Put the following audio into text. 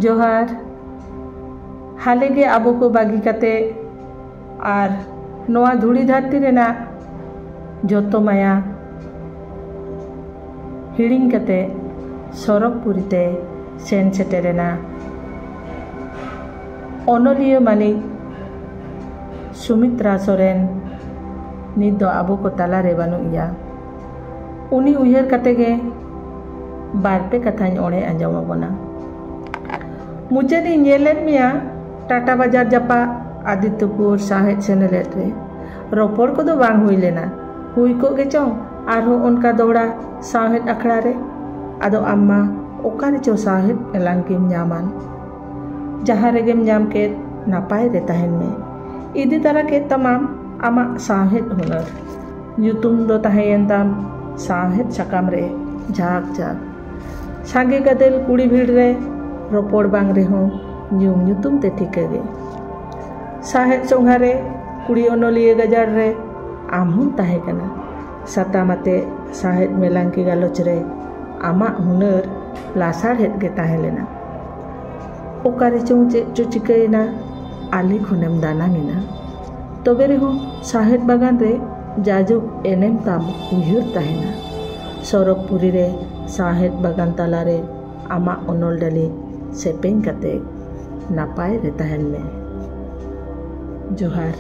जोहार हाले गे आबो को बागी काते आर नोआ धुड़ी धरती रेना जोतो माया हिड़िंग काते सरगपुरीते सेन सेटेरेना अनलिया मानिक सुमित्रा सोरेन नित दो आबो को तालारे बानुइया उनी उयहर काते गे बारपे कथाñ ओणे आंजमाबोना मुचादी ñeलेन मिया टाटा बाजार जापा आदित्यपुर साहेब सेनेलेट रे रोपड़ को दो बांग हुई लेना हुई को गे चों आरो उनका दौड़ा साहेब अखड़ा रे आदो अम्मा ओकारे चो साहेब एलांकिम ᱧामान जहां रेगेम ᱧाम के नापाय रे तहन में इदी तरह के तमाम आमा साहेब हुनर ᱧᱩᱛᱩᱢ दो तहेन ताम साहेब सकाम रे झाक झाक सागे गदेल कुड़ी भीड़ रे रोपड़ बांग रे हो ᱧᱩᱢ ᱧᱩᱛᱩᱢ ते ठिके गे साहेब सोंघा रे कुड़ी ओनलिया गजार रे आमहुम ताहे कना सतामते साहेब मेलांकी गालोच रे आमा हुनर लासाड़ हेद गे ताहे लेना ओकारे चों चे चिकायना आले खुनेम दानांगिना तबे रे हो साहेब बागान रे जाजो एनेम ताम उयहर ताहेना सरगपुरी रे साहेब बागान ताला रे आमा ओनल डाली सेपें कते नापाय रे तहन में जोहार।